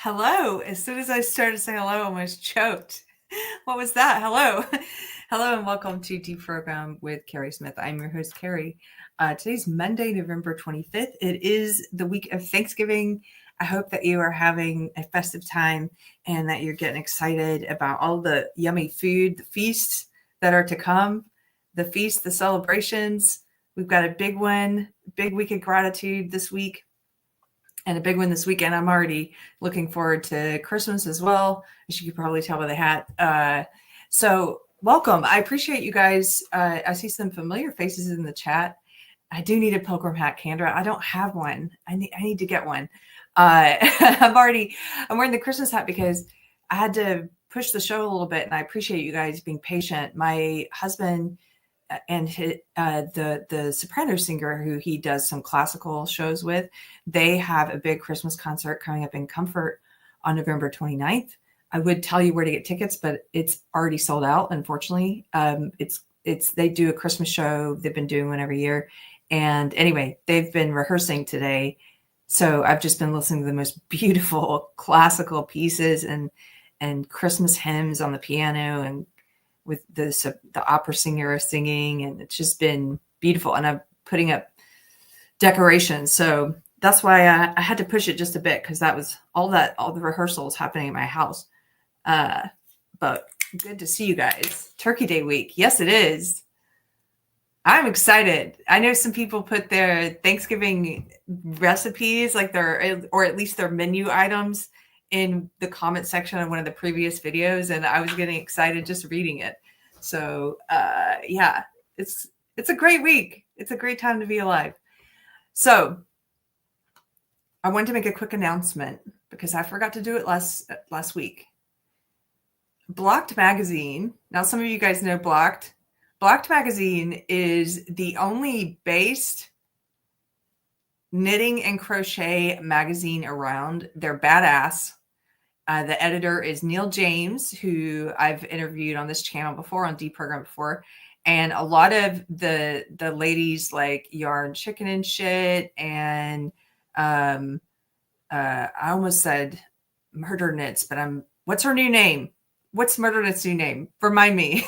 Hello. As soon as I started saying hello, I almost choked. What was that? Hello. Hello and welcome to Deprogrammed with Keri Smith. I'm your host, Keri. Today's Monday, November 25th. It is the week of Thanksgiving. I hope that you are having a festive time and that you're getting excited about all the yummy food, the feasts that are to come, the feasts, the celebrations. We've got a big one, big week of gratitude this week. And a big one this weekend. I'm already looking forward to Christmas as well, as you could probably tell by the hat. So welcome. I appreciate you guys. I see some familiar faces in the chat. I do need a pilgrim hat, Kendra. I don't have one. I need to get one. I'm wearing the Christmas hat because I had to push the show a little bit, and I appreciate you guys being patient. My husband and the soprano singer who he does some classical shows with, they have a big Christmas concert coming up in Comfort on November 29th. I would tell you where to get tickets, but it's already sold out, unfortunately. They do a Christmas show. They've been doing one every year. And anyway, they've been rehearsing today. So I've just been listening to the most beautiful classical pieces and Christmas hymns on the piano, and with the opera singer singing, and it's just been beautiful. And I'm putting up decorations, so that's why I had to push it just a bit, because that was all the rehearsals happening at my house. But good to see you guys. Turkey Day week, yes, it is. I'm excited. I know some people put their Thanksgiving recipes, like or at least their menu items, in the comment section of one of the previous videos, and I was getting excited just reading it. So yeah, it's a great week. It's a great time to be alive. So I wanted to make a quick announcement because I forgot to do it last week. Blocked Magazine. Now, some of you guys know Blocked. Blocked Magazine is the only based knitting and crochet magazine around. They're badass. The editor is Neil James, who I've interviewed on this channel before, on Deprogrammed before. And a lot of the ladies like Yarn Chicken and Shit, and I almost said Murder Knits, but what's her new name? What's Murder Knits' new name? Remind me,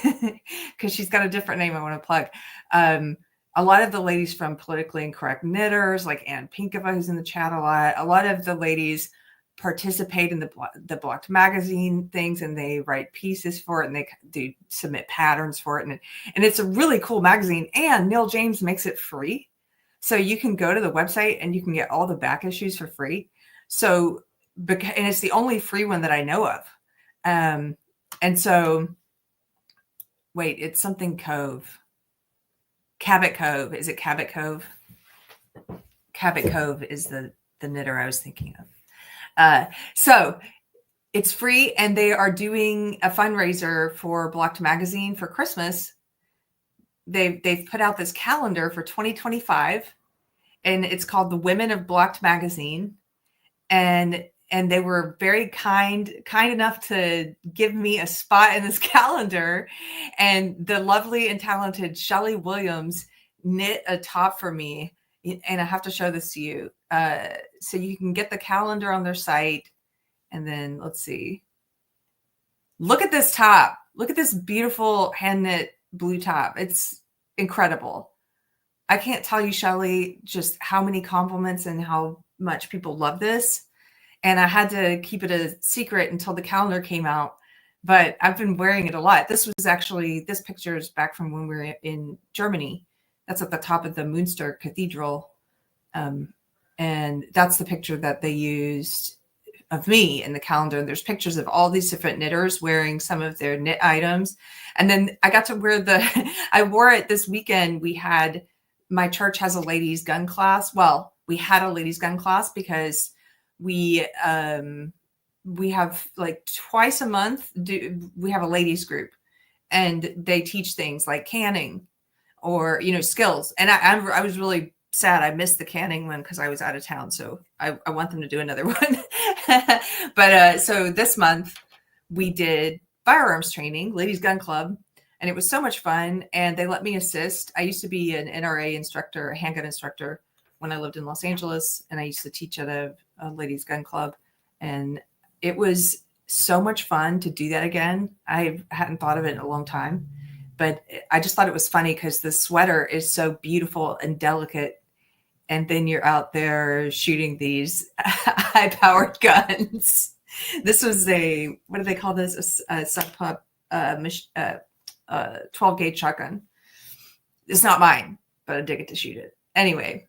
because she's got a different name I want to plug. A lot of the ladies from Politically Incorrect Knitters, like Ann Pinkova, who's in the chat a lot of the ladies participate in the Blocked Magazine things, and they write pieces for it, and they do submit patterns for it, and it's a really cool magazine. And Neil James makes it free, so you can go to the website and you can get all the back issues for free. So, and it's the only free one that I know of. And so, wait, it's something Cove. Cabot Cove. Is it Cabot Cove? Cabot Cove is the knitter I was thinking of. So it's free, and they are doing a fundraiser for Blocked Magazine for Christmas. They've put out this calendar for 2025, and it's called the Women of Blocked Magazine. And they were very kind enough to give me a spot in this calendar. And the lovely and talented Shelley Williams knit a top for me. And I have to show this to you. So you can get the calendar on their site. And then let's see. Look at this top. Look at this beautiful hand knit blue top. It's incredible. I can't tell you, Shelley, just how many compliments and how much people love this. And I had to keep it a secret until the calendar came out. But I've been wearing it a lot. This picture is back from when we were in Germany. That's at the top of the Münster Cathedral. And that's the picture that they used of me in the calendar. And there's pictures of all these different knitters wearing some of their knit items. And then I got to wear I wore it this weekend. My church has a ladies gun class. Well, we had a ladies gun class because we have like twice a month, we have a ladies group, and they teach things like canning or, skills. And I was really sad. I missed the canning one because I was out of town. So I want them to do another one. But so this month we did firearms training, ladies gun club, and it was so much fun. And they let me assist. I used to be an NRA instructor, a handgun instructor, when I lived in Los Angeles, and I used to teach at a ladies gun club. And it was so much fun to do that again. I hadn't thought of it in a long time, but I just thought it was funny because the sweater is so beautiful and delicate. And then you're out there shooting these high-powered guns. This was what do they call this? A Suck Pup 12-gauge shotgun. It's not mine, but I did get to shoot it. Anyway,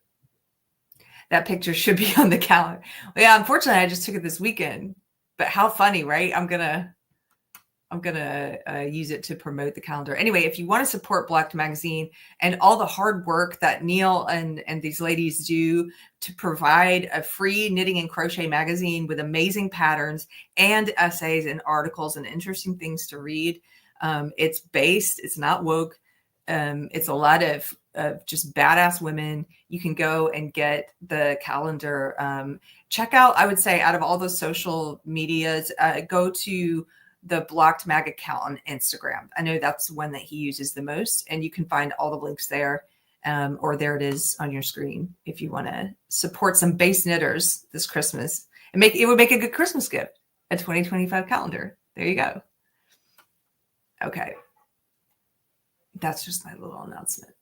that picture should be on the calendar. Well, yeah, unfortunately, I just took it this weekend. But how funny, right? I'm gonna use it to promote the calendar. Anyway, if you want to support Blocked Magazine and all the hard work that Neil and these ladies do to provide a free knitting and crochet magazine with amazing patterns and essays and articles and interesting things to read, it's not woke. It's a lot of just badass women. You can go and get the calendar. Check out, I would say, out of all the social medias, go to the Blocked Mag account on Instagram. I know that's one that he uses the most, and you can find all the links there, or there it is on your screen if you want to support some base knitters this Christmas. And it would make a good Christmas gift, a 2025 calendar. There you go. Okay. That's just my little announcement.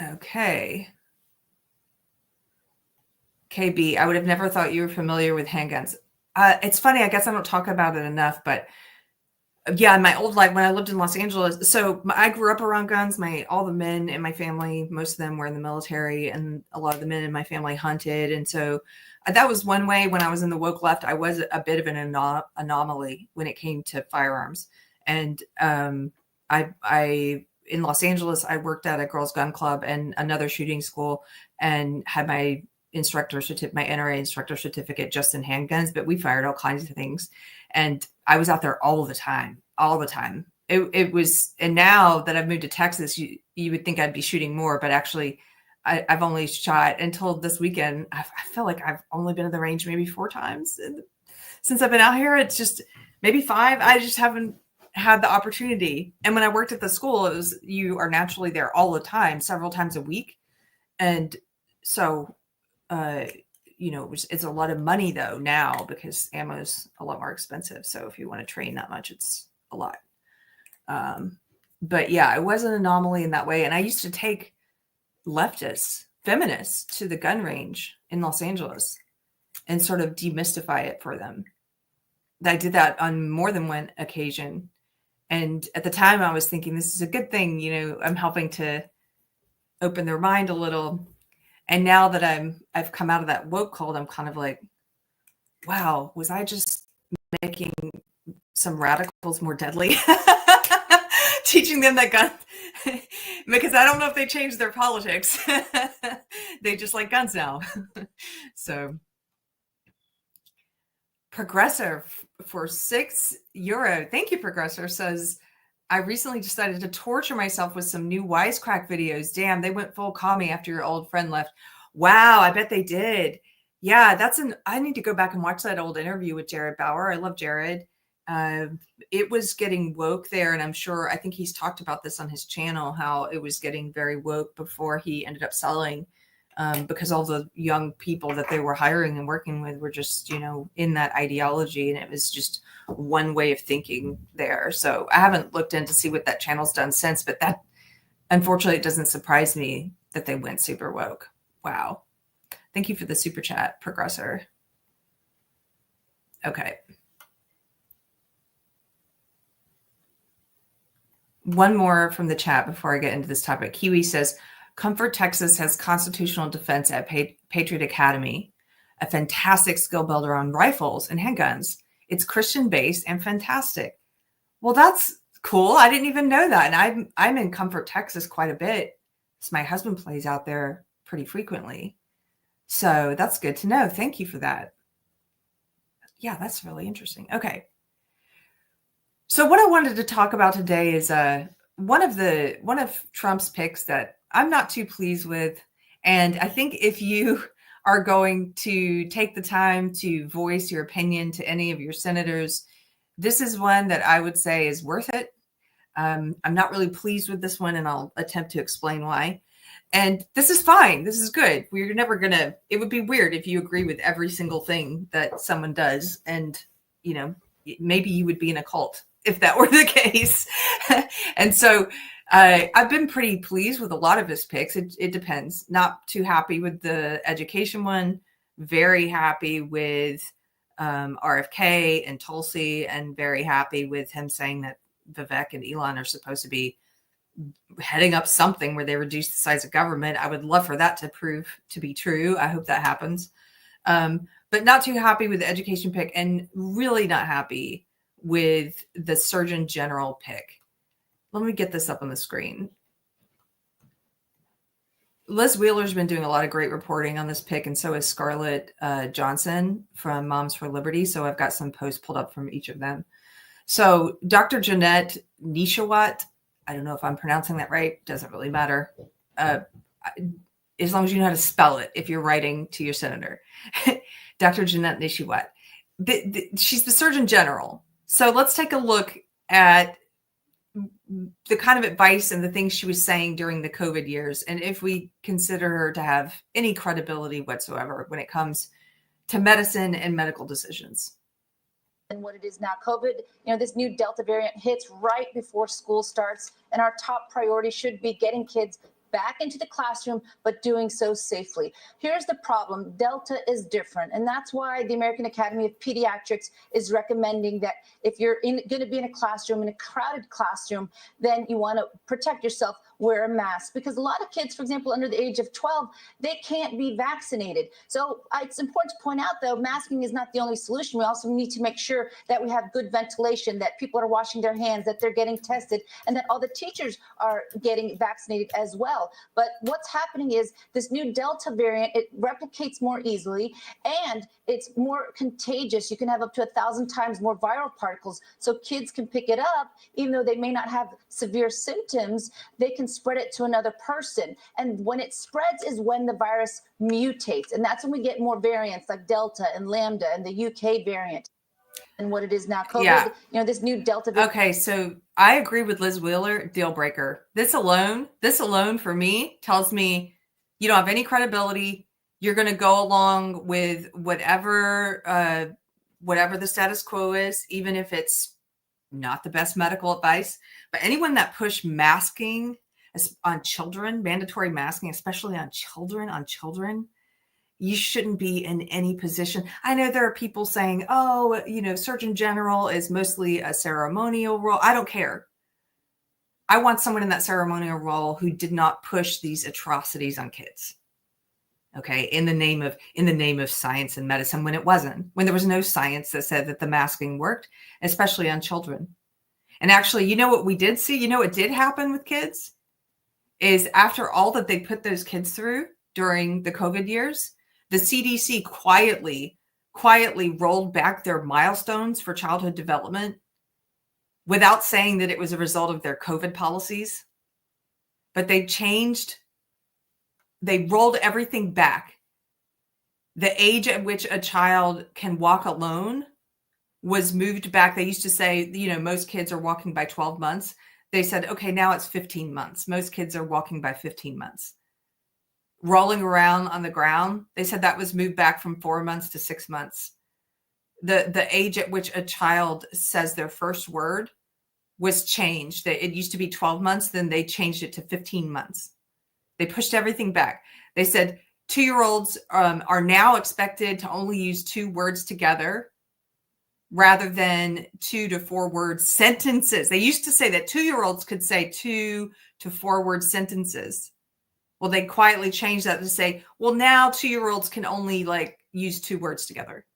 Okay. KB, I would have never thought you were familiar with handguns. It's funny. I guess I don't talk about it enough, but yeah, in my old life, when I lived in Los Angeles, so I grew up around guns. All the men in my family, most of them were in the military, and a lot of the men in my family hunted. And so that was one way. When I was in the woke left, I was a bit of an anomaly when it came to firearms. And I in Los Angeles, I worked at a girls' gun club and another shooting school, and had my my NRA instructor certificate just in handguns, but we fired all kinds of things. And I was out there all the time. It was, and now that I've moved to Texas, you would think I'd be shooting more, but actually I've only shot until this weekend. I feel like I've only been in the range maybe 4 times since I've been out here. It's just maybe 5. I just haven't had the opportunity. And when I worked at the school, you are naturally there all the time, several times a week. And so, it's a lot of money though now, because ammo is a lot more expensive. So if you want to train that much, it's a lot. But yeah, I was an anomaly in that way. And I used to take leftists, feminists to the gun range in Los Angeles and sort of demystify it for them. I did that on more than one occasion. And at the time I was thinking, this is a good thing. I'm helping to open their mind a little. And now that I've come out of that woke cult, I'm kind of like, wow, was I just making some radicals more deadly? Teaching them that guns, because I don't know if they changed their politics. They just like guns now. So Progressor for €6. Thank you, Progressor, says, I recently decided to torture myself with some new Wisecrack videos. Damn, they went full commie after your old friend left. Wow, I bet they did. Yeah, I need to go back and watch that old interview with Jared Bauer. I love Jared. It was getting woke there, and I think he's talked about this on his channel, how it was getting very woke before he ended up selling, because all the young people that they were hiring and working with were just, in that ideology, and it was just one way of thinking there. So I haven't looked in to see what that channel's done since, but that, unfortunately, it doesn't surprise me that they went super woke. Wow. Thank you for the super chat, Progressor. Okay. One more from the chat before I get into this topic. Kiwi says, Comfort Texas has constitutional defense at Patriot Academy, a fantastic skill builder on rifles and handguns. It's Christian-based and fantastic. Well, that's cool. I didn't even know that. And I'm in Comfort, Texas quite a bit. So my husband plays out there pretty frequently. So that's good to know. Thank you for that. Yeah, that's really interesting. Okay. So what I wanted to talk about today is one of Trump's picks that I'm not too pleased with. And I think if you are going to take the time to voice your opinion to any of your senators, this is one that I would say is worth it. I'm not really pleased with this one, and I'll attempt to explain why. And this is fine. This is good. We're never going to, it would be weird if you agree with every single thing that someone does. And, you know, maybe you would be in a cult if that were the case. And so I've been pretty pleased with a lot of his picks. It depends. Not too happy with the education one. Very happy with RFK and Tulsi, and very happy with him saying that Vivek and Elon are supposed to be heading up something where they reduce the size of government. I would love for that to prove to be true. I hope that happens. But not too happy with the education pick, and really not happy with the Surgeon General pick. Let me get this up on the screen. Liz Wheeler's been doing a lot of great reporting on this pick, and so is Scarlett Johnson from Moms for Liberty. So I've got some posts pulled up from each of them. So Dr. Janette Nesheiwat, I don't know if I'm pronouncing that right. Doesn't really matter. As long as you know how to spell it if you're writing to your senator. Dr. Janette Nesheiwat. She's the Surgeon General. So let's take a look at the kind of advice and the things she was saying during the COVID years, and if we consider her to have any credibility whatsoever when it comes to medicine and medical decisions. And what it is now. COVID, this new Delta variant hits right before school starts, and our top priority should be getting kids back into the classroom, but doing so safely. Here's the problem. Delta is different, and that's why the American Academy of Pediatrics is recommending that if you're going to be in a classroom, in a crowded classroom, then you want to protect yourself, wear a mask, because a lot of kids, for example, under the age of 12, they can't be vaccinated. So it's important to point out, though, masking is not the only solution. We also need to make sure that we have good ventilation, that people are washing their hands, that they're getting tested, and that all the teachers are getting vaccinated as well. But what's happening is this new Delta variant, it replicates more easily, and it's more contagious. You can have up to 1,000 times more viral particles. So kids can pick it up, even though they may not have severe symptoms, they can spread it to another person. And when it spreads is when the virus mutates. And that's when we get more variants like Delta and Lambda and the UK variant. And what it is now, COVID, this new Delta variant. Okay, so I agree with Liz Wheeler, deal breaker. This alone for me tells me you don't have any credibility. You're going to go along with whatever the status quo is, even if it's not the best medical advice. But anyone that pushed masking on children, mandatory masking, especially on children, you shouldn't be in any position. I know there are people saying, Surgeon General is mostly a ceremonial role. I don't care. I want someone in that ceremonial role who did not push these atrocities on kids. Okay, in the name of science and medicine, when there was no science that said that the masking worked, especially on children. And actually, you know what we did see? You know what did happen with kids? Is after all that they put those kids through during the COVID years, the CDC quietly rolled back their milestones for childhood development without saying that it was a result of their COVID policies. But they rolled everything back. The age at which a child can walk alone was moved back. They used to say, most kids are walking by 12 months. They said, okay, now it's 15 months. Most kids are walking by 15 months. Rolling around on the ground, they said that was moved back from 4 months to 6 months. The age at which a child says their first word was changed. It used to be 12 months, then they changed it to 15 months. They pushed everything back. They said 2-year-olds are now expected to only use 2 words together rather than 2 to 4 word sentences. They used to say that 2-year-olds could say 2 to 4 word sentences. Well, they quietly changed that to say, well, now 2-year-olds can only use 2 words together.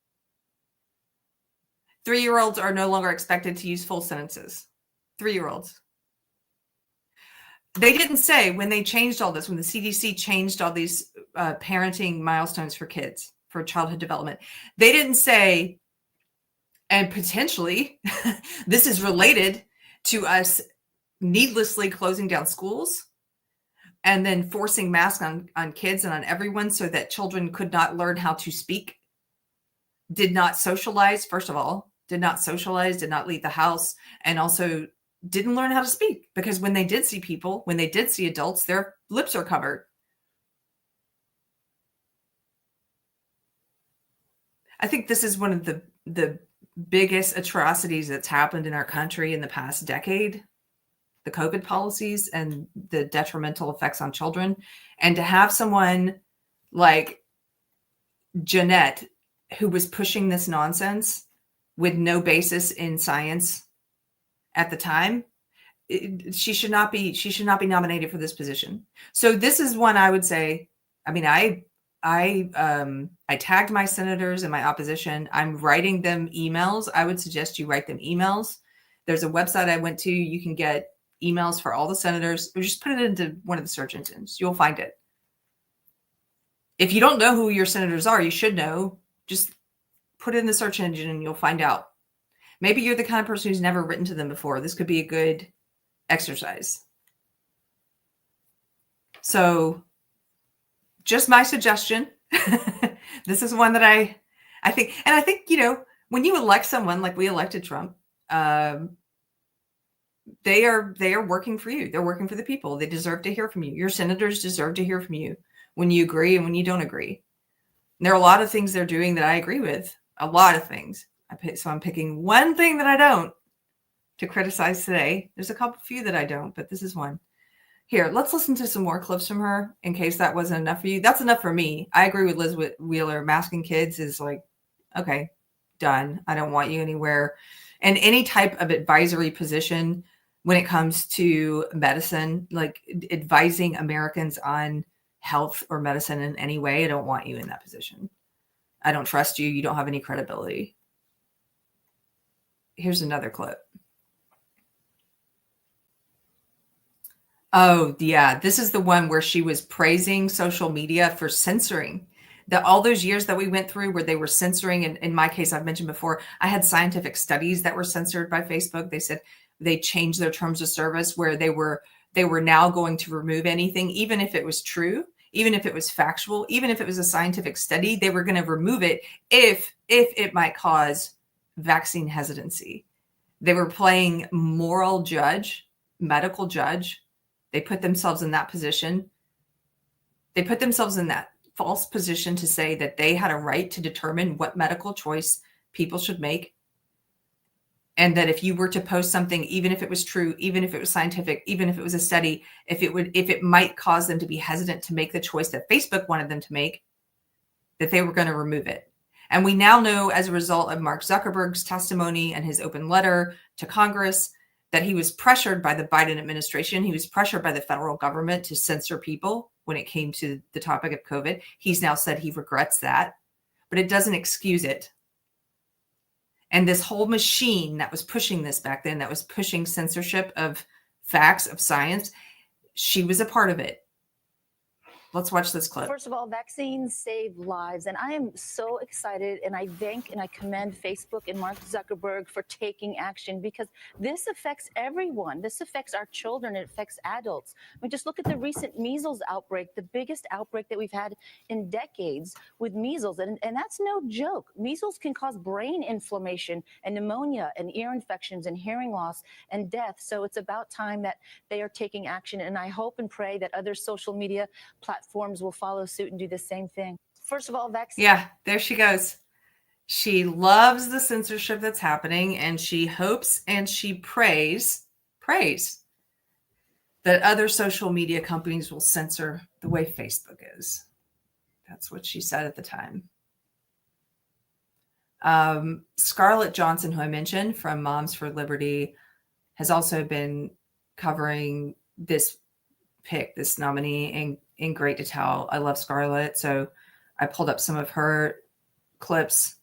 3-year-olds are no longer expected to use full sentences. 3-year-olds. They didn't say when they changed all this, when the CDC changed all these parenting milestones for kids, for childhood development, they didn't say, and potentially this is related to us needlessly closing down schools and then forcing masks on kids and on everyone so that children could not learn how to speak, did not socialize, first of all, did not leave the house, and also didn't learn how to speak, because when they did see people, when they did see adults, their lips are covered. I think this is one of the biggest atrocities that's happened in our country in the past decade, the COVID policies and the detrimental effects on children. And to have someone like Janette, who was pushing this nonsense with no basis in science at the time, she should not be nominated for this position. So this is one I would say, I mean, I tagged my senators in my opposition. I'm writing them emails. I would suggest you write them emails. There's a website I went to. You can get emails for all the senators, or just put it into one of the search engines. You'll find it. If you don't know who your senators are, you should know. Just put it in the search engine and you'll find out. Maybe you're the kind of person who's never written to them before. This could be a good exercise. So just my suggestion. This is one that I think, and I think, when you elect someone like we elected Trump, they are working for you. They're working for the people. They deserve to hear from you. Your senators deserve to hear from you when you agree and when you don't agree. And there are a lot of things they're doing that I agree with. A lot of things. So I'm picking one thing that I don't to criticize today. There's a few that I don't, but this is one. Here, let's listen to some more clips from her in case that wasn't enough for you. That's enough for me. I agree with Liz Wheeler. Masking kids is like, okay, done. I don't want you anywhere. And any type of advisory position when it comes to medicine, like advising Americans on health or medicine in any way, I don't want you in that position. I don't trust you. You don't have any credibility. Here's another clip. Oh, yeah. This is the one where she was praising social media for censoring. All those years that we went through where they were censoring, and in my case, I've mentioned before, I had scientific studies that were censored by Facebook. They said they changed their terms of service where they were now going to remove anything, even if it was true, even if it was factual, even if it was a scientific study, they were going to remove it if it might cause vaccine hesitancy. They were playing moral judge, medical judge. They put themselves in that position. They put themselves in that false position to say that they had a right to determine what medical choice people should make. And that if you were to post something, even if it was true, even if it was scientific, even if it was a study, if it might cause them to be hesitant to make the choice that Facebook wanted them to make, that they were going to remove it. And we now know, as a result of Mark Zuckerberg's testimony and his open letter to Congress, that he was pressured by the Biden administration. He was pressured by the federal government to censor people when it came to the topic of COVID. He's now said he regrets that, but it doesn't excuse it. And this whole machine that was pushing this back then, that was pushing censorship of facts, of science, she was a part of it. Let's watch this clip. First of all, vaccines save lives. And I am so excited, and I thank and I commend Facebook and Mark Zuckerberg for taking action, because this affects everyone. This affects our children. It affects adults. I mean, just look at the recent measles outbreak, the biggest outbreak that we've had in decades with measles. And that's no joke. Measles can cause brain inflammation and pneumonia and ear infections and hearing loss and death. So it's about time that they are taking action. And I hope and pray that other social media platforms will follow suit and do the same thing. First of all, vaccine. Yeah, there she goes. She loves the censorship that's happening, and she hopes and she prays that other social media companies will censor the way Facebook is. That's what she said at the time. Scarlett Johnson, who I mentioned from Moms for Liberty, has also been covering this pick, this nominee, in great detail. I love Scarlett, so I pulled up some of her clips.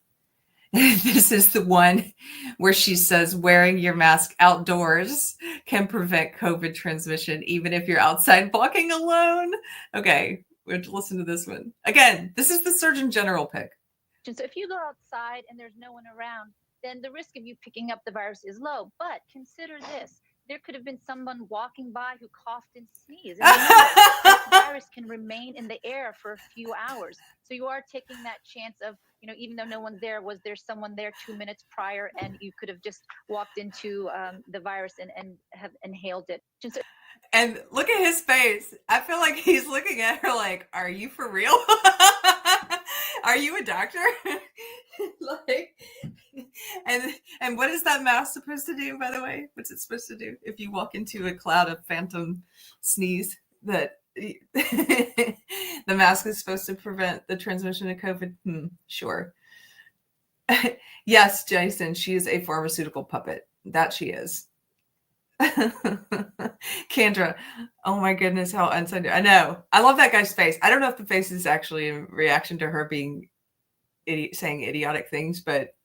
This is the one where she says wearing your mask outdoors can prevent COVID transmission, even if you're outside walking alone. Okay, we have to listen to this one. Again, this is the Surgeon General pick. So if you go outside and there's no one around, then the risk of you picking up the virus is low. But consider this. There could have been someone walking by who coughed and sneezed. And the virus can remain in the air for a few hours. So you are taking that chance of, even though no one's there, was there someone there 2 minutes prior and you could have just walked into the virus and have inhaled it. And look at his face. I feel like he's looking at her like, are you for real? Are you a doctor? Like, and what is that mask supposed to do, by the way? What's it supposed to do if you walk into a cloud of phantom sneeze? That the mask is supposed to prevent the transmission of COVID? Sure. Yes, Jason, she is a pharmaceutical puppet. That she is. Kendra, oh my goodness, how unsaid. I know. I love that guy's face. I don't know if the face is actually in reaction to her being saying idiotic things, but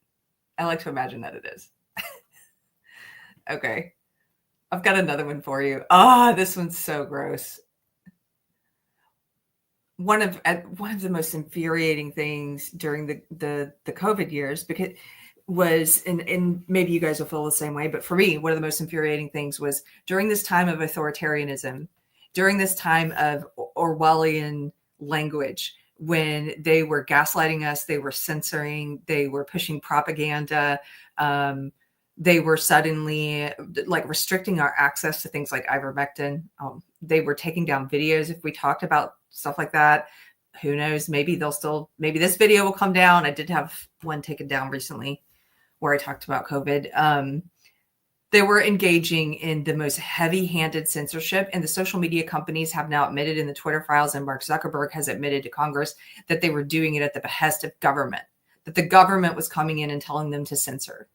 I like to imagine that it is. Okay. I've got another one for you. This one's so gross. One of the most infuriating things during the COVID years, because was, and maybe you guys will feel the same way, but for me, one of the most infuriating things was during this time of authoritarianism, during this time of Orwellian language, when they were gaslighting us, they were censoring, they were pushing propaganda, they were suddenly like restricting our access to things like ivermectin. They were taking down videos if we talked about stuff like that. Who knows? Maybe maybe this video will come down. I did have one taken down recently where I talked about COVID. They were engaging in the most heavy-handed censorship, and the social media companies have now admitted in the Twitter files, and Mark Zuckerberg has admitted to Congress that they were doing it at the behest of government, that the government was coming in and telling them to censor,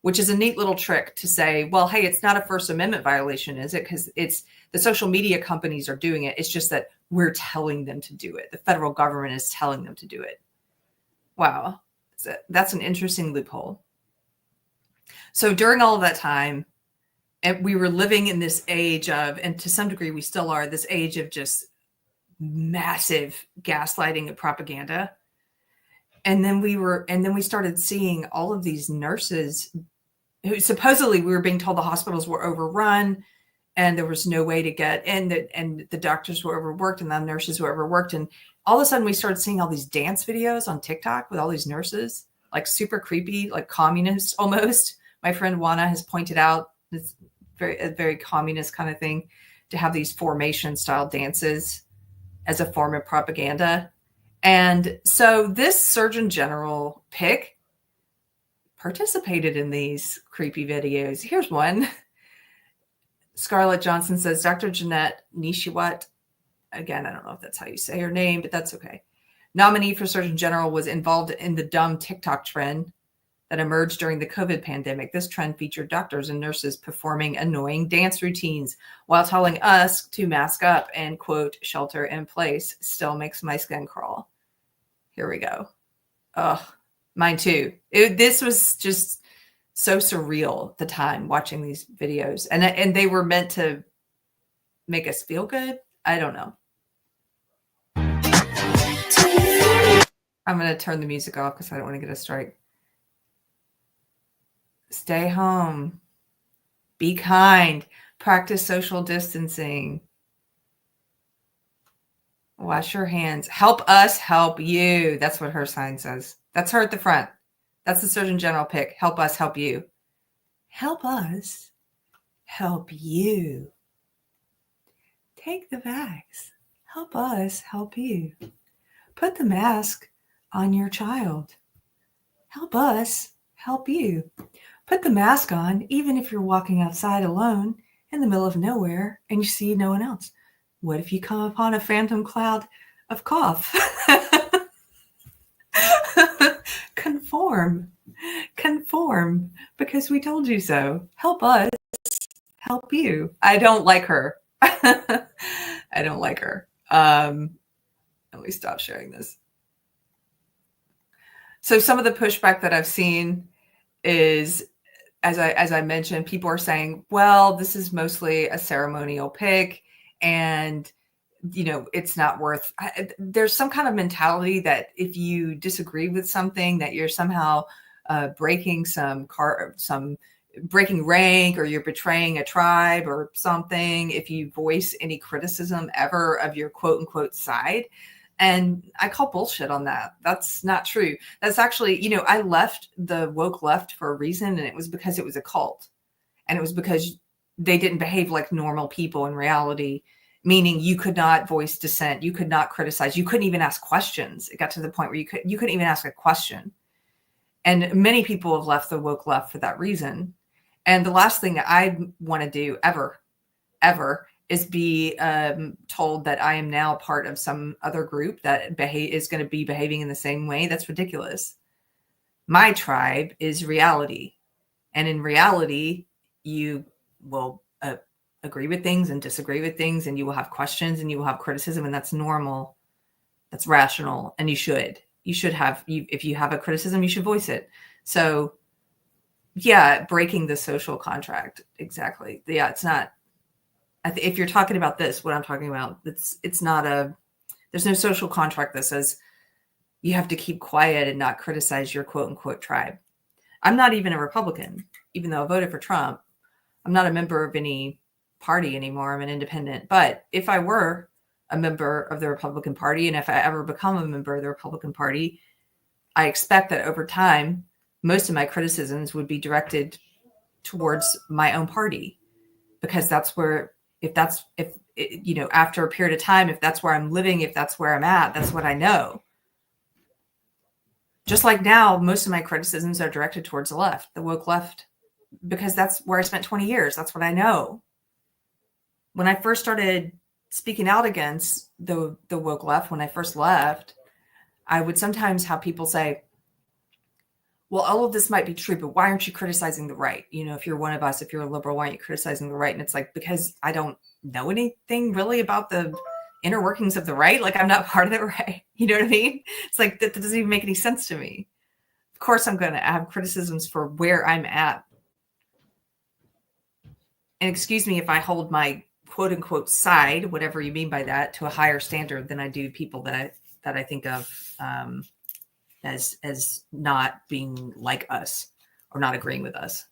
which is a neat little trick to say, well, hey, it's not a First Amendment violation, is it? Because it's the social media companies are doing it. It's just that we're telling them to do it. The federal government is telling them to do it. Wow. That's an interesting loophole. So during all of that time, and we were living in this age of, and to some degree we still are, this age of just massive gaslighting and propaganda. And then we started seeing all of these nurses who supposedly we were being told the hospitals were overrun and there was no way to get in, and the doctors were overworked and the nurses were overworked. And all of a sudden we started seeing all these dance videos on TikTok with all these nurses, like super creepy, like communists almost. My friend Juana has pointed out it's a very communist kind of thing to have these formation style dances as a form of propaganda. And so this Surgeon General pick participated in these creepy videos. Here's one. Scarlett Johnson says, Dr. Janette Nesheiwat, again, I don't know if that's how you say her name, but that's okay, nominee for Surgeon General, was involved in the dumb TikTok trend that emerged during the COVID pandemic. This trend featured doctors and nurses performing annoying dance routines while telling us to mask up and, quote, shelter in place. Still makes my skin crawl. Here we go. Oh, mine too. This was just so surreal at the time watching these videos. And they were meant to make us feel good. I don't know. I'm going to turn the music off because I don't want to get a strike. Stay home. Be kind. Practice social distancing. Wash your hands. Help us help you. That's what her sign says. That's her at the front. That's the Surgeon General pick. Help us help you. Help us help you. Take the vax. Help us help you. Put the mask on your child. Help us help you. Put the mask on even if you're walking outside alone in the middle of nowhere and you see no one else. What if you come upon a phantom cloud of cough? Conform, because we told you so. Help us help you. I don't like her. I don't like her. Let me stop sharing this. So some of the pushback that I've seen is, as I mentioned, people are saying, well, this is mostly a ceremonial pick and, you know, it's not worth, there's some kind of mentality that if you disagree with something that you're somehow breaking breaking rank, or you're betraying a tribe or something if you voice any criticism ever of your quote unquote side. And I call bullshit on that. That's not true. That's actually, you know, I left the woke left for a reason, and it was because it was a cult. And it was because they didn't behave like normal people in reality, meaning you could not voice dissent. You could not criticize. You couldn't even ask questions. It got to the point where you couldn't even ask a question. And many people have left the woke left for that reason. And the last thing that I want to do ever is be told that I am now part of some other group that is going to be behaving in the same way. That's ridiculous. My tribe is reality. And in reality, you will agree with things and disagree with things, and you will have questions and you will have criticism, and that's normal. That's rational. And you should have, if you have a criticism, you should voice it. So yeah, breaking the social contract. Exactly. Yeah, it's not, if you're talking about this, what I'm talking about, it's not there's no social contract that says you have to keep quiet and not criticize your quote unquote tribe. I'm not even a Republican, even though I voted for Trump. I'm not a member of any party anymore. I'm an independent. But if I were a member of the Republican Party, and if I ever become a member of the Republican Party, I expect that over time, most of my criticisms would be directed towards my own party, because that's where, after a period of time, if that's where I'm living, if that's where I'm at, that's what I know. Just like now, most of my criticisms are directed towards the left, the woke left, because that's where I spent 20 years. That's what I know. When I first started speaking out against the woke left, when I first left, I would sometimes have people say, well, all of this might be true, but why aren't you criticizing the right? If you're one of us, if you're a liberal, why aren't you criticizing the right? And it's like, because I don't know anything really about the inner workings of the right. Like, I'm not part of the right. You know what I mean? It's like, that doesn't even make any sense to me. Of course, I'm going to have criticisms for where I'm at. And excuse me if I hold my quote unquote side, whatever you mean by that, to a higher standard than I do people that I think of as not being like us or not agreeing with us.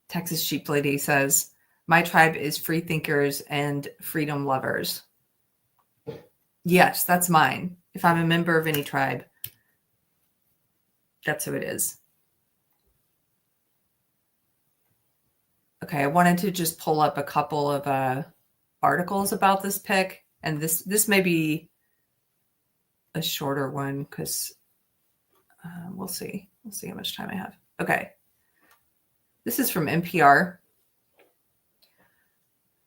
Texas Sheep Lady says, my tribe is free thinkers and freedom lovers. Yes, that's mine. If I'm a member of any tribe, that's who it is. Okay, I wanted to just pull up a couple of articles about this pick, and this may be a shorter one because we'll see how much time I have. Okay, this is from NPR.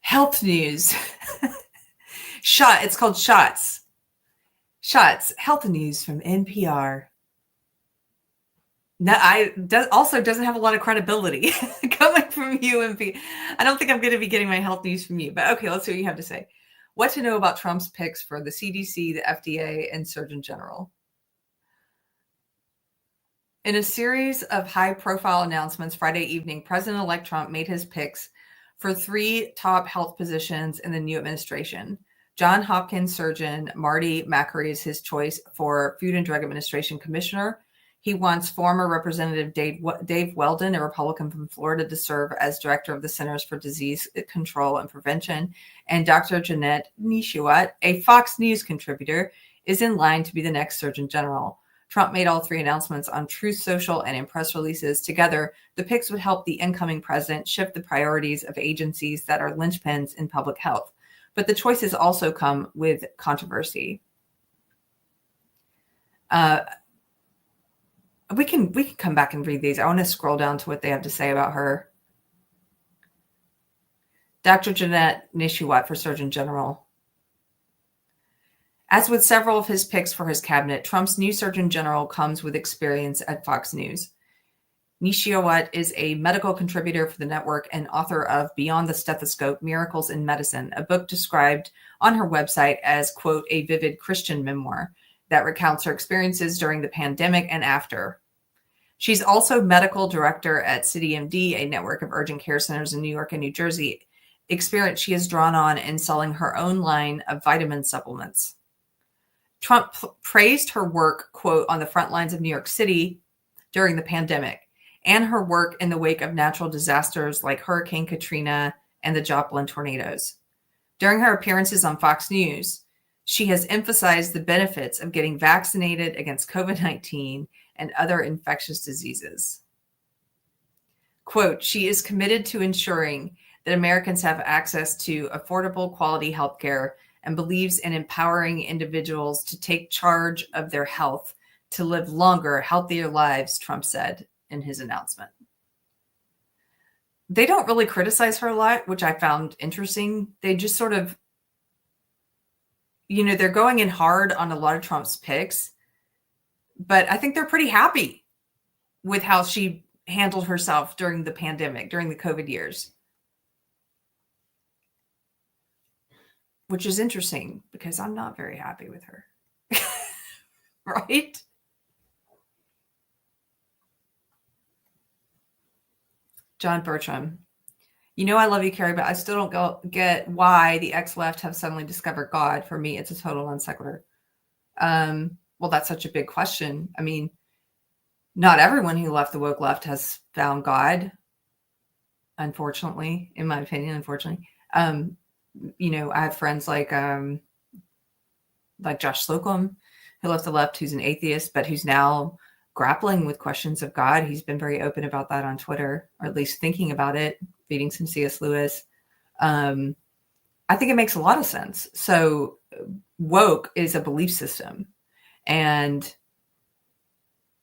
Health news. It's called Shots. Health news from NPR. No, also doesn't have a lot of credibility coming from UMP. I don't think I'm going to be getting my health news from you, but okay, let's see what you have to say. What to know about Trump's picks for the CDC, the FDA, and Surgeon General. In a series of high-profile announcements Friday evening, President-elect Trump made his picks for 3 top health positions in the new administration. John Hopkins surgeon Marty Makary is his choice for Food and Drug Administration commissioner. He wants former Representative Dave Weldon, a Republican from Florida, to serve as director of the Centers for Disease Control and Prevention. And Dr. Janette Nesheiwat, a Fox News contributor, is in line to be the next Surgeon General. Trump made all 3 announcements on Truth Social and in press releases. Together, the picks would help the incoming president shift the priorities of agencies that are linchpins in public health. But the choices also come with controversy. We can come back and read these. I want to scroll down to what they have to say about her. Dr. Janette Nesheiwat for Surgeon General. As with several of his picks for his cabinet, Trump's new Surgeon General comes with experience at Fox News. Nesheiwat is a medical contributor for the network and author of Beyond the Stethoscope, Miracles in Medicine, a book described on her website as, quote, a vivid Christian memoir that recounts her experiences during the pandemic and after. She's also medical director at CityMD, a network of urgent care centers in New York and New Jersey, experience she has drawn on in selling her own line of vitamin supplements. Trump praised her work, quote, on the front lines of New York City during the pandemic and her work in the wake of natural disasters like Hurricane Katrina and the Joplin tornadoes. During her appearances on Fox News, she has emphasized the benefits of getting vaccinated against COVID-19 and other infectious diseases. Quote, she is committed to ensuring that Americans have access to affordable quality health care and believes in empowering individuals to take charge of their health, to live longer, healthier lives, Trump said in his announcement. They don't really criticize her a lot, which I found interesting. They just sort of, they're going in hard on a lot of Trump's picks, but I think they're pretty happy with how she handled herself during the pandemic, during the COVID years. Which is interesting because I'm not very happy with her. Right? John Bertram. I love you, Keri, but I still don't get why the ex-left have suddenly discovered God. For me, it's a total non sequitur. Well, that's such a big question. I mean, not everyone who left the woke left has found God. Unfortunately, in my opinion, I have friends like Josh Slocum, who left the left, who's an atheist, but who's now grappling with questions of God. He's been very open about that on Twitter, or at least thinking about it, reading some C.S. Lewis. I think it makes a lot of sense. So woke is a belief system. And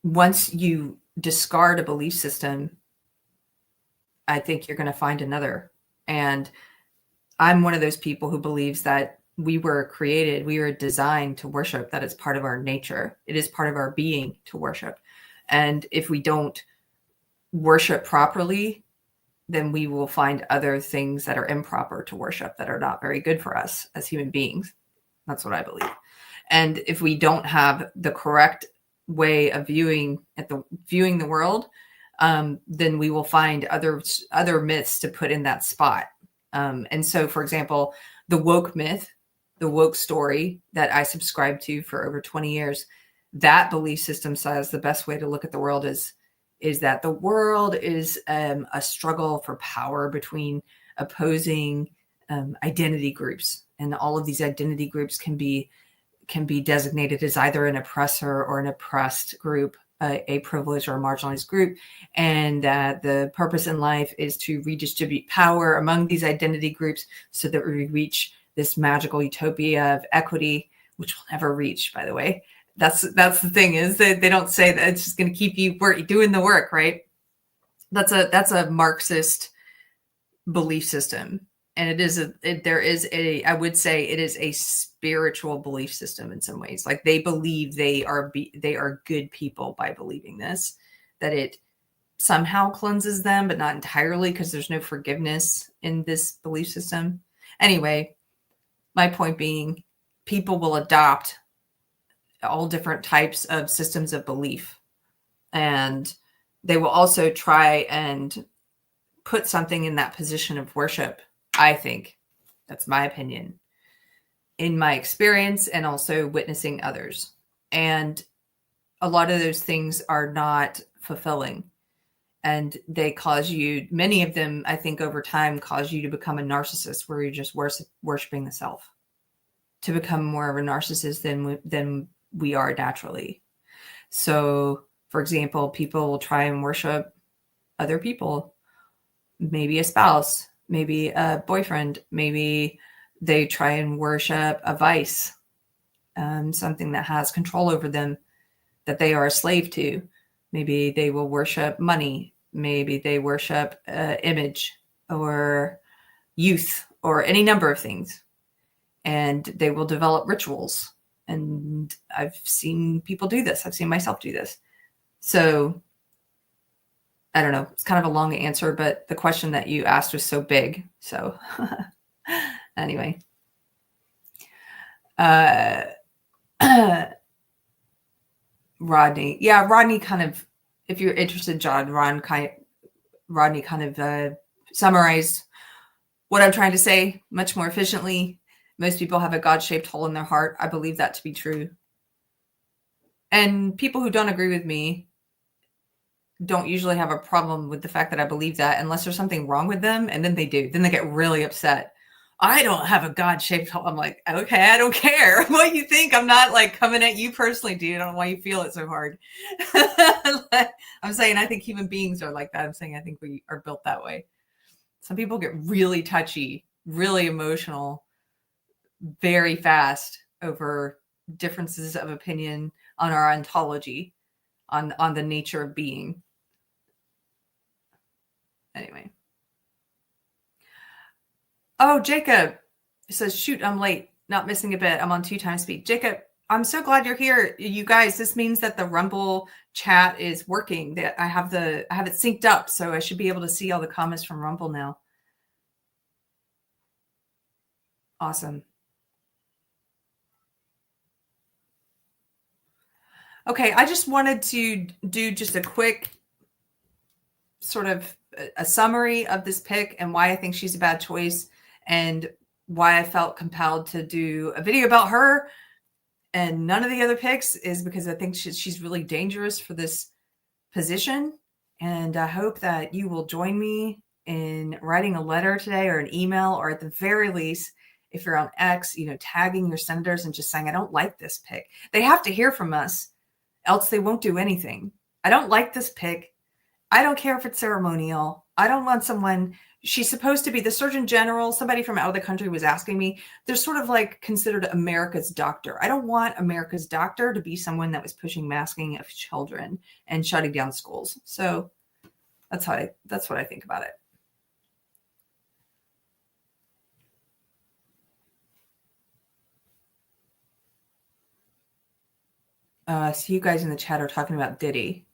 once you discard a belief system, I think you're going to find another. And I'm one of those people who believes that we were designed to worship, that it's part of our nature. It is part of our being to worship. And if we don't worship properly, then we will find other things that are improper to worship, that are not very good for us as human beings. That's what I believe. And if we don't have the correct way of viewing the world, then we will find other myths to put in that spot. And so, for example, the woke myth, the woke story that I subscribed to for over 20 years, that belief system says the best way to look at the world is that the world is a struggle for power between opposing identity groups. And all of these identity groups can be designated as either an oppressor or an oppressed group, a privileged or a marginalized group, and that the purpose in life is to redistribute power among these identity groups so that we reach this magical utopia of equity, which we'll never reach, by the way. That's the thing, is that they don't say that it's just going to keep you doing the work, right? That's a Marxist belief system. And I would say it is a spiritual belief system in some ways. Like, they believe they are good people by believing this, that it somehow cleanses them, but not entirely, because there's no forgiveness in this belief system. Anyway, my point being, people will adopt all different types of systems of belief, and they will also try and put something in that position of worship. I think that's my opinion, in my experience, and also witnessing others. And a lot of those things are not fulfilling, and they cause you, many of them, I think, over time cause you to become a narcissist, where you're just worshiping the self, to become more of a narcissist than we are naturally. So, for example, people will try and worship other people, maybe a spouse, maybe a boyfriend, maybe they try and worship a vice, something that has control over them, that they are a slave to. Maybe they will worship money. Maybe they worship image or youth or any number of things. And they will develop rituals. And I've seen people do this. I've seen myself do this. So I don't know. It's kind of a long answer, but the question that you asked was so big. So anyway. Rodney. Yeah, Rodney kind of, if you're interested, John, Rodney kind of summarized what I'm trying to say much more efficiently. Most people have a God-shaped hole in their heart. I believe that to be true. And people who don't agree with me don't usually have a problem with the fact that I believe that, unless there's something wrong with them. And then they do. Then they get really upset. I don't have a God-shaped hole. I'm like, okay, I don't care what you think. I'm not like coming at you personally, dude. I don't know why you feel it so hard. I'm saying I think human beings are like that. I'm saying I think we are built that way. Some people get really touchy, really emotional, very fast over differences of opinion on our ontology, on the nature of being. Anyway. Oh, Jacob says, shoot, I'm late. Not missing a bit. I'm on 2 times speed. Jacob, I'm so glad you're here. You guys, this means that the Rumble chat is working. That I have it synced up, so I should be able to see all the comments from Rumble now. Awesome. Okay, I just wanted to do just a quick sort of a summary of this pick and why I think she's a bad choice and why I felt compelled to do a video about her and none of the other picks is because I think she's really dangerous for this position. And I hope that you will join me in writing a letter today or an email, or at the very least, if you're on X, tagging your senators and just saying, I don't like this pick. They have to hear from us, else they won't do anything. I don't like this pick. I don't care if it's ceremonial. I don't want someone, she's supposed to be the Surgeon General. Somebody from out of the country was asking me, they're sort of like considered America's doctor. I don't want America's doctor to be someone that was pushing masking of children and shutting down schools. So that's what I think about it. So you guys in the chat are talking about Diddy.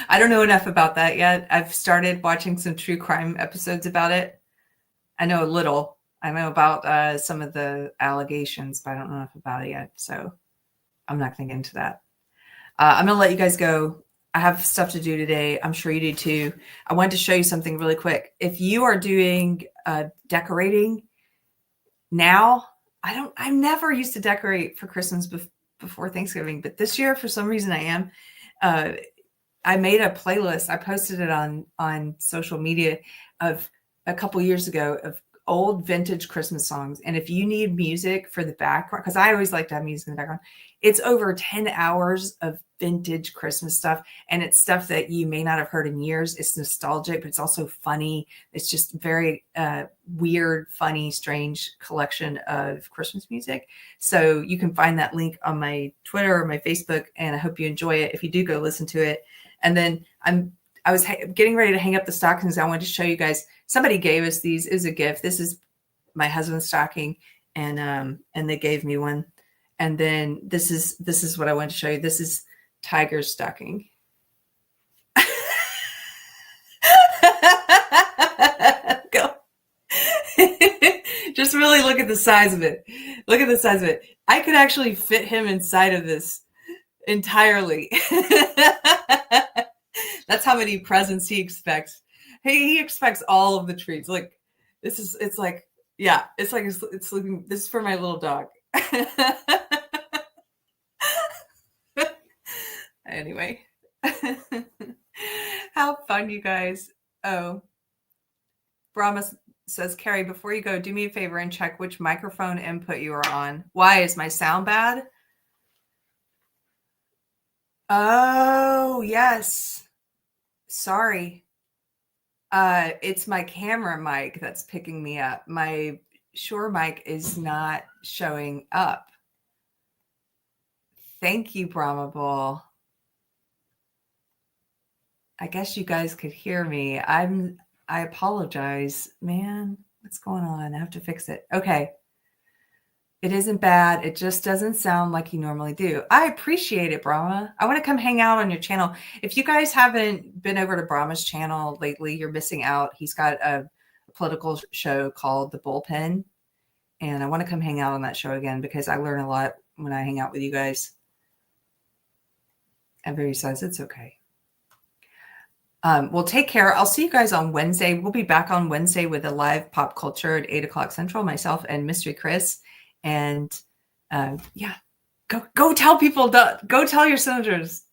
I don't know enough about that yet. I've started watching some true crime episodes about it. I know a little. I know about some of the allegations, but I don't know enough about it yet. So I'm not going to get into that. I'm going to let you guys go. I have stuff to do today. I'm sure you do too. I wanted to show you something really quick. If you are doing decorating now, I never used to decorate for Christmas before Thanksgiving, but this year, for some reason, I am. I made a playlist. I posted it on social media of a couple years ago of old vintage Christmas songs. And if you need music for the background, because I always like to have music in the background, it's over 10 hours of vintage Christmas stuff. And it's stuff that you may not have heard in years. It's nostalgic, but it's also funny. It's just very weird, funny, strange collection of Christmas music. So you can find that link on my Twitter or my Facebook, and I hope you enjoy it. If you do, go listen to it. And then I was getting ready to hang up the stockings. I wanted to show you guys. Somebody gave us these as a gift. This is my husband's stocking, and they gave me one. And then this is what I wanted to show you. This is Tiger's stocking. Go. Just really look at the size of it. Look at the size of it. I could actually fit him inside of this entirely. That's how many presents he expects. He expects all of the treats. Like it's like looking, this is for my little dog. Anyway. How fun, you guys. Oh, Brahma says, Keri, before you go, do me a favor and check which microphone input you are on. Why? Is my sound bad? Oh, yes. Sorry. It's my camera mic that's picking me up. My Shure mic is not showing up. Thank you, Brahma Bull. I guess you guys could hear me. I apologize, man. What's going on? I have to fix it. Okay. It isn't bad. It just doesn't sound like you normally do. I appreciate it, Brahma. I want to come hang out on your channel. If you guys haven't been over to Brahma's channel lately, you're missing out. He's got a political show called The Bullpen. And I want to come hang out on that show again because I learn a lot when I hang out with you guys. Everybody says it's okay. Well, take care. I'll see you guys on Wednesday. We'll be back on Wednesday with a live pop culture at 8:00 Central, myself and Mystery Chris. And yeah, go tell people, go tell your senators,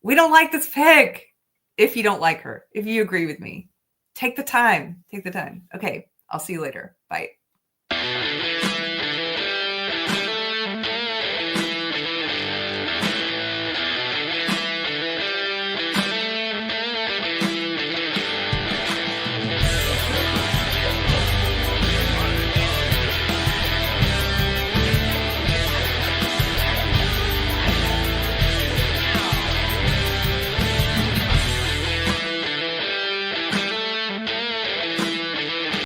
we don't like this pick. If you don't like her, if you agree with me, take the time. Okay. I'll see you later. Bye.